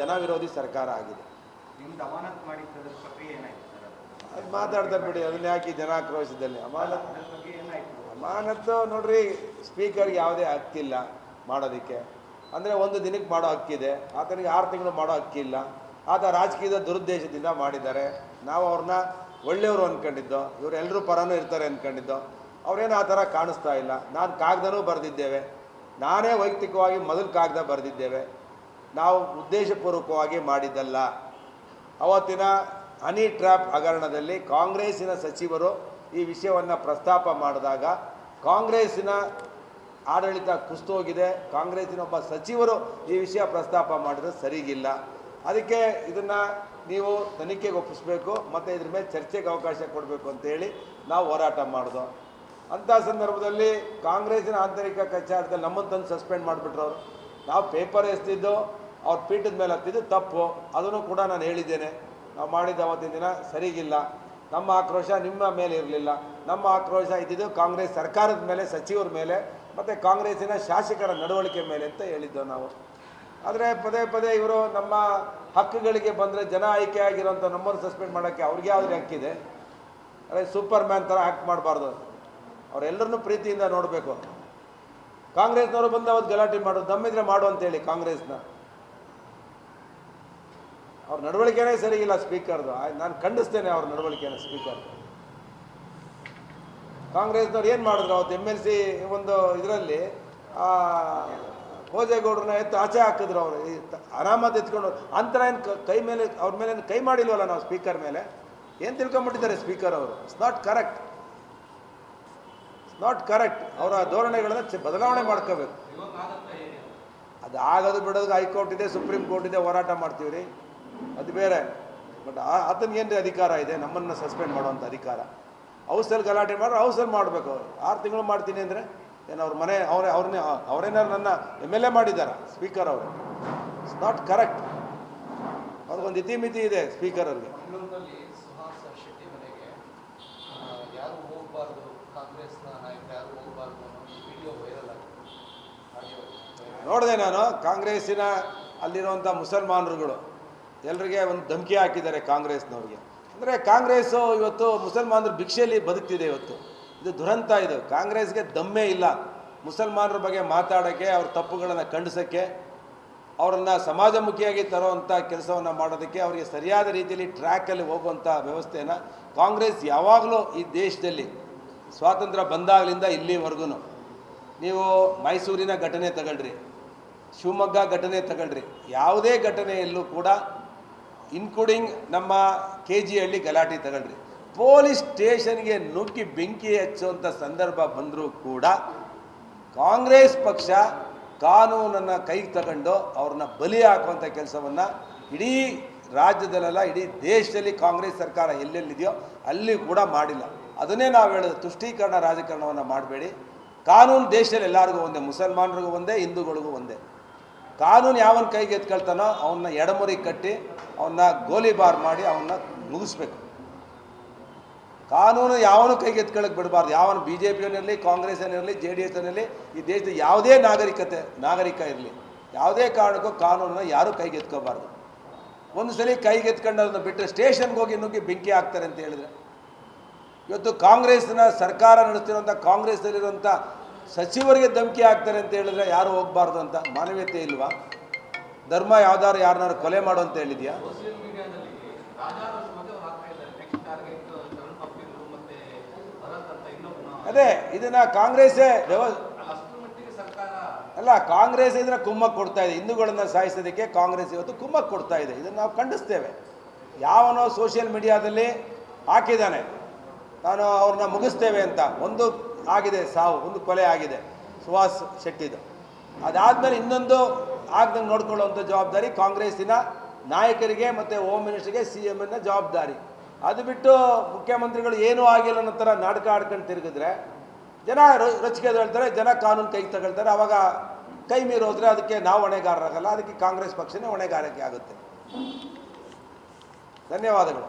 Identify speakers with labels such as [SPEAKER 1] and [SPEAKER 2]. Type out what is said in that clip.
[SPEAKER 1] ಜನ ವಿರೋಧಿ ಸರ್ಕಾರ ಆಗಿದೆ.
[SPEAKER 2] ನಿಮ್ದು ಅಮಾನತ್ ಮಾಡಿದ್ದರ ಪ್ರಕ್ರಿಯೆ ಏನಾಯ್ತು ಸರ್?
[SPEAKER 1] ಅದು ಮಾತಾಡ್ತಾರೆ ಬಿಡಿ, ಅದನ್ನ ಯಾಕೆ ಜನಾಕ್ರೋಶದಲ್ಲಿ ಅಮಾನತ್ತು ನೋಡ್ರಿ, ಸ್ಪೀಕರ್ಗೆ ಯಾವುದೇ ಹಕ್ಕಿಲ್ಲ ಮಾಡೋದಕ್ಕೆ. ಅಂದರೆ ಒಂದು ದಿನಕ್ಕೆ ಮಾಡೋ ಹಕ್ಕಿದೆ, ಆತನಿಗೆ 6 ತಿಂಗಳು ಮಾಡೋ ಹಕ್ಕಿಲ್ಲ. ಆತ ರಾಜಕೀಯದ ದುರುದ್ದೇಶದಿಂದ ಮಾಡಿದ್ದಾರೆ. ನಾವು ಅವ್ರನ್ನ ಒಳ್ಳೆಯವರು ಅಂದ್ಕೊಂಡಿದ್ದೋ, ಇವರೆಲ್ಲರೂ ಪರನೂ ಇರ್ತಾರೆ ಅಂದ್ಕೊಂಡಿದ್ದೋ. ಅವರೇನು ಆ ಥರ ಕಾಣಿಸ್ತಾ ಇಲ್ಲ. ನಾನು ಕಾಗದನೂ ಬರೆದಿದ್ದೇವೆ, ನಾನೇ ವೈಯಕ್ತಿಕವಾಗಿ ಮೊದಲು ಕಾಗದ ಬರೆದಿದ್ದೇವೆ. ನಾವು ಉದ್ದೇಶಪೂರ್ವಕವಾಗಿ ಮಾಡಿದ್ದಲ್ಲ. ಅವತ್ತಿನ ಹನಿ ಟ್ರ್ಯಾಪ್ ಹಗರಣದಲ್ಲಿ ಕಾಂಗ್ರೆಸ್ಸಿನ ಸಚಿವರು ಈ ವಿಷಯವನ್ನು ಪ್ರಸ್ತಾಪ ಮಾಡಿದಾಗ ಕಾಂಗ್ರೆಸ್ಸಿನ ಆಡಳಿತ ಕುಸಿದೋಗಿದೆ. ಕಾಂಗ್ರೆಸ್ಸಿನ ಒಬ್ಬ ಸಚಿವರು ಈ ವಿಷಯ ಪ್ರಸ್ತಾಪ ಮಾಡಿದ್ರೆ ಸರಿಗಿಲ್ಲ. ಅದಕ್ಕೆ ಇದನ್ನು ನೀವು ತನಿಖೆಗೆ ಒಪ್ಪಿಸಬೇಕು ಮತ್ತು ಇದ್ರ ಮೇಲೆ ಚರ್ಚೆಗೆ ಅವಕಾಶ ಕೊಡಬೇಕು ಅಂತೇಳಿ ನಾವು ಹೋರಾಟ ಮಾಡಿದೋ. ಅಂಥ ಸಂದರ್ಭದಲ್ಲಿ ಕಾಂಗ್ರೆಸ್ಸಿನ ಆಂತರಿಕ ಕಚ್ಚಾಟದಲ್ಲಿ ನಮ್ಮನ್ನು ತಂದು ಸಸ್ಪೆಂಡ್ ಮಾಡಿಬಿಟ್ರು ಅವರು. ನಾವು ಪೇಪರ್ ಎಸ್ತಿದ್ದು ಅವ್ರ ಪೀಠದ ಮೇಲೆ ಹತ್ತಿದ್ದು ತಪ್ಪು, ಅದನ್ನು ಕೂಡ ನಾನು ಹೇಳಿದ್ದೇನೆ. ನಾವು ಮಾಡಿದ ಅವತ್ತಿನ ದಿನ ಸರಿಗಿಲ್ಲ. ನಮ್ಮ ಆಕ್ರೋಶ ನಿಮ್ಮ ಮೇಲೆ ಇರಲಿಲ್ಲ, ನಮ್ಮ ಆಕ್ರೋಶ ಇದ್ದಿದ್ದು ಕಾಂಗ್ರೆಸ್ ಸರ್ಕಾರದ ಮೇಲೆ, ಸಚಿವರ ಮೇಲೆ ಮತ್ತು ಕಾಂಗ್ರೆಸ್ಸಿನ ಶಾಸಕರ ನಡವಳಿಕೆ ಮೇಲೆ ಅಂತ ಹೇಳಿದ್ದೆವು ನಾವು. ಆದರೆ ಪದೇ ಪದೇ ಇವರು ನಮ್ಮ ಹಕ್ಕುಗಳಿಗೆ ಬಂದರೆ ಜನ ಆಯ್ಕೆ ಆಗಿರೋಂಥ ನಮ್ಮನ್ನು ಸಸ್ಪೆಂಡ್ ಮಾಡೋಕ್ಕೆ ಅವ್ರಿಗೆ ಯಾವುದೇ ಹಕ್ಕಿದೆ? ಅದೇ ಸೂಪರ್ ಮ್ಯಾನ್ ಥರ ಆ್ಯಕ್ಟ್ ಮಾಡಬಾರ್ದು. ಅವರೆಲ್ಲರನ್ನೂ ಪ್ರೀತಿಯಿಂದ ನೋಡಬೇಕು. ಕಾಂಗ್ರೆಸ್ನವರು ಬಂದು ಅವತ್ತು ಗಲಾಟೆ ಮಾಡೋದು, ದಮ್ಮಿದ್ರೆ ಮಾಡು ಅಂತೇಳಿ ಕಾಂಗ್ರೆಸ್ನ ಅವ್ರ ನಡವಳಿಕೆನೇ ಸರಿಗಿಲ್ಲ ಸ್ಪೀಕರ್ದು. ನಾನು ಖಂಡಿಸ್ತೇನೆ ಅವ್ರ ನಡವಳಿಕೆನ. ಸ್ಪೀಕರ್ ಕಾಂಗ್ರೆಸ್ನವ್ರು ಏನು ಮಾಡಿದ್ರು ಅವತ್ತು MLC ಒಂದು ಇದರಲ್ಲಿ ಭೋಜೇಗೌಡ್ರನ್ನ ಎತ್ತು ಆಚೆ ಹಾಕಿದ್ರು. ಅವರು ಆರಾಮಾಗಿ ಎತ್ಕೊಂಡು ಅಂತರ ಏನು ಕೈ ಮೇಲೆ ಅವ್ರ ಮೇಲೆ ಕೈ ಮಾಡಿಲ್ವಲ್ಲ ನಾವು ಸ್ಪೀಕರ್ ಮೇಲೆ. ಏನು ತಿಳ್ಕೊಂಬಿಟ್ಟಿದ್ದಾರೆ ಸ್ಪೀಕರ್ ಅವರು? It's not correct, not correct. ಅವರ ಧೋರಣೆಗಳನ್ನು ಬದಲಾವಣೆ ಮಾಡ್ಕೋಬೇಕು. ಅದು ಆಗೋದು ಬಿಡೋದು ಹೈಕೋರ್ಟ್ ಇದೆ, ಸುಪ್ರೀಂ ಕೋರ್ಟ್ ಇದೆ, ಹೋರಾಟ ಮಾಡ್ತೀವಿ ರೀ, ಅದು ಬೇರೆ. ಬಟ್ ಆತನಿಗೇನು ಅಧಿಕಾರ ಇದೆ ನಮ್ಮನ್ನು ಸಸ್ಪೆಂಡ್ ಮಾಡುವಂಥ ಅಧಿಕಾರ? ಹೌಸಲ್ಲಿ ಗಲಾಟೆ ಮಾಡ್ರೆ ಹೌಸಲ್ಲಿ ಮಾಡಬೇಕು. ಅವರು 6 ತಿಂಗಳು ಮಾಡ್ತೀನಿ ಅಂದರೆ ಏನು ಅವ್ರ ಮನೆ ಅವರೇನಾರು ನನ್ನ MLA ಮಾಡಿದ್ದಾರೆ ಸ್ಪೀಕರ್ ಅವರು? It's not correct. ಅವ್ರಿಗೊಂದು ಇತಿಮಿತಿ ಇದೆ ಸ್ಪೀಕರ್ ಅವ್ರಿಗೆ. ನೋಡಿದೆ ನಾನು, ಕಾಂಗ್ರೆಸ್ಸಿನ ಅಲ್ಲಿರುವಂಥ ಮುಸಲ್ಮಾನರುಗಳು ಎಲ್ಲರಿಗೆ ಒಂದು ಧಮಕಿ ಹಾಕಿದ್ದಾರೆ ಕಾಂಗ್ರೆಸ್ನವ್ರಿಗೆ. ಅಂದರೆ ಕಾಂಗ್ರೆಸ್ಸು ಇವತ್ತು ಮುಸಲ್ಮಾನರು ಭಿಕ್ಷೆಯಲ್ಲಿ ಬದುಕ್ತಿದೆ ಇವತ್ತು. ಇದು ದುರಂತ. ಇದು ಕಾಂಗ್ರೆಸ್ಗೆ ದಮ್ಮೇ ಇಲ್ಲ ಮುಸಲ್ಮಾನರ ಬಗ್ಗೆ ಮಾತಾಡೋಕ್ಕೆ, ಅವ್ರ ತಪ್ಪುಗಳನ್ನು ಖಂಡಿಸೋಕ್ಕೆ, ಅವರನ್ನು ಸಮಾಜಮುಖಿಯಾಗಿ ತರುವಂಥ ಕೆಲಸವನ್ನು ಮಾಡೋದಕ್ಕೆ, ಅವರಿಗೆ ಸರಿಯಾದ ರೀತಿಯಲ್ಲಿ ಟ್ರ್ಯಾಕಲ್ಲಿ ಹೋಗುವಂಥ ವ್ಯವಸ್ಥೆಯನ್ನು ಕಾಂಗ್ರೆಸ್ ಯಾವಾಗಲೂ ಈ ದೇಶದಲ್ಲಿ ಸ್ವಾತಂತ್ರ್ಯ ಬಂದಾಗಲಿಂದ ಇಲ್ಲಿವರೆಗೂ ನೀವು ಮೈಸೂರಿನ ಘಟನೆ ತಗೊಳ್ರಿ, ಶಿವಮೊಗ್ಗ ಘಟನೆ ತಗೊಳ್ರಿ, ಯಾವುದೇ ಘಟನೆಯಲ್ಲೂ ಕೂಡ ಇನ್ಕ್ಲೂಡಿಂಗ್ ನಮ್ಮ KG ಹಳ್ಳಿ ಗಲಾಟೆ ತಗೊಳ್ರಿ, ಪೊಲೀಸ್ ಸ್ಟೇಷನ್ಗೆ ನುಗ್ಗಿ ಬೆಂಕಿ ಹಚ್ಚುವಂಥ ಸಂದರ್ಭ ಬಂದರೂ ಕೂಡ ಕಾಂಗ್ರೆಸ್ ಪಕ್ಷ ಕಾನೂನನ್ನು ಕೈಗೆ ತಗೊಂಡು ಅವ್ರನ್ನ ಬಲಿ ಹಾಕುವಂಥ ಕೆಲಸವನ್ನು ಇಡೀ ರಾಜ್ಯದಲ್ಲೆಲ್ಲ ಇಡೀ ದೇಶದಲ್ಲಿ ಕಾಂಗ್ರೆಸ್ ಸರ್ಕಾರ ಎಲ್ಲೆಲ್ಲಿದೆಯೋ ಅಲ್ಲಿ ಕೂಡ ಮಾಡಿಲ್ಲ. ಅದನ್ನೇ ನಾವು ಹೇಳೋದು, ತುಷ್ಟೀಕರಣ ರಾಜಕಾರಣವನ್ನು ಮಾಡಬೇಡಿ. ಕಾನೂನು ದೇಶದಲ್ಲಿ ಎಲ್ಲರಿಗೂ ಒಂದೇ, ಮುಸಲ್ಮಾನರಿಗೂ ಒಂದೇ, ಹಿಂದೂಗಳಿಗೂ ಒಂದೇ. ಕಾನೂನು ಯಾವನ ಕೈಗೆ ಎತ್ಕೊಳ್ತಾನೋ ಅವನ್ನ ಎಡಮುರಿ ಕಟ್ಟಿ ಅವನ್ನ ಗೋಲಿಬಾರ್ ಮಾಡಿ ಅವನ್ನ ಮುಗಿಸ್ಬೇಕು. ಕಾನೂನು ಯಾವನು ಕೈಗೆ ಎತ್ಕೊಳ್ಳೋಕೆ ಬಿಡಬಾರ್ದು. ಯಾವನು BJPಯನ್ನಿರಲಿ, ಕಾಂಗ್ರೆಸ್ಸನ್ನಿರಲಿ, JDS ಅನ್ನಿರಲಿ, ಈ ದೇಶದ ಯಾವುದೇ ನಾಗರಿಕ ಇರಲಿ, ಯಾವುದೇ ಕಾರಣಕ್ಕೂ ಕಾನೂನನ್ನು ಯಾರೂ ಕೈಗೆ ಎತ್ಕೋಬಾರ್ದು. ಒಂದು ಸಲ ಕೈಗೆ ಎತ್ಕೊಂಡೋದನ್ನ ಬಿಟ್ಟರೆ ಸ್ಟೇಷನ್ಗೆ ಹೋಗಿ ನುಗ್ಗಿ ಬೆಂಕಿ ಹಾಕ್ತಾರೆ ಅಂತ ಹೇಳಿದ್ರೆ, ಇವತ್ತು ಕಾಂಗ್ರೆಸ್ನ ಸರ್ಕಾರ ನಡೆಸ್ತಿರುವಂಥ ಕಾಂಗ್ರೆಸ್ನಲ್ಲಿರುವಂಥ ಸಚಿವರಿಗೆ ಧಮಕಿ ಹಾಕ್ತಾರೆ ಅಂತ ಹೇಳಿದ್ರೆ ಯಾರು ಹೋಗಬಾರ್ದು ಅಂತ ಮಾನವೀಯತೆ ಇಲ್ವಾ? ಧರ್ಮ ಯಾವ್ದಾದ್ರು ಯಾರನ್ನಾರು ಕೊಲೆ ಮಾಡು ಅಂತ ಹೇಳಿದ್ಯಾ? ಅದೇ ಇದನ್ನ ಕಾಂಗ್ರೆಸ್ಸೇ ಅಲ್ಲ, ಕಾಂಗ್ರೆಸ್ ಇದನ್ನ ಕುಮ್ಮಕ್ಕೆ ಕೊಡ್ತಾ ಇದೆ. ಹಿಂದೂಗಳನ್ನು ಸಾಯಿಸೋದಕ್ಕೆ ಕಾಂಗ್ರೆಸ್ ಇವತ್ತು ಕುಮ್ಮಕ್ಕೆ ಕೊಡ್ತಾ ಇದೆ. ಇದನ್ನು ನಾವು ಖಂಡಿಸ್ತೇವೆ. ಯಾವನೋ ಸೋಷಿಯಲ್ ಮೀಡಿಯಾದಲ್ಲಿ ಹಾಕಿದ್ದಾನೆ ನಾನು ಅವ್ರನ್ನ ಮುಗಿಸ್ತೇವೆ ಅಂತ. ಒಂದು ಆಗಿದೆ ಸಾವು, ಒಂದು ಕೊಲೆ ಆಗಿದೆ ಸುಹಾಸ್ ಶೆಟ್ಟಿದು. ಅದಾದಮೇಲೆ ಇನ್ನೊಂದು ಆಗ್ದಂಗೆ ನೋಡ್ಕೊಳ್ಳುವಂಥ ಜವಾಬ್ದಾರಿ ಕಾಂಗ್ರೆಸ್ಸಿನ ನಾಯಕರಿಗೆ ಮತ್ತು ಹೋಮ್ ಮಿನಿಸ್ಟರ್ಗೆ, CMನ ಜವಾಬ್ದಾರಿ. ಅದು ಬಿಟ್ಟು ಮುಖ್ಯಮಂತ್ರಿಗಳು ಏನೂ ಆಗಿಲ್ಲ ಅನ್ನೋ ಥರ ನಾಟಕ ಆಡ್ಕೊಂಡು ತಿರುಗಿದ್ರೆ ಜನ ರೊಚ್ಚಿಗೆ ಹೇಳ್ತಾರೆ, ಜನ ಕಾನೂನು ಕೈಗೆ ತಗೊಳ್ತಾರೆ. ಆವಾಗ ಕೈ ಮೀರೋದ್ರೆ ಅದಕ್ಕೆ ನಾವು ಹೊಣೆಗಾರರಾಗಲ್ಲ, ಅದಕ್ಕೆ ಕಾಂಗ್ರೆಸ್ ಪಕ್ಷನೇ ಹೊಣೆಗಾರಿಕೆ ಆಗುತ್ತೆ. ಧನ್ಯವಾದಗಳು.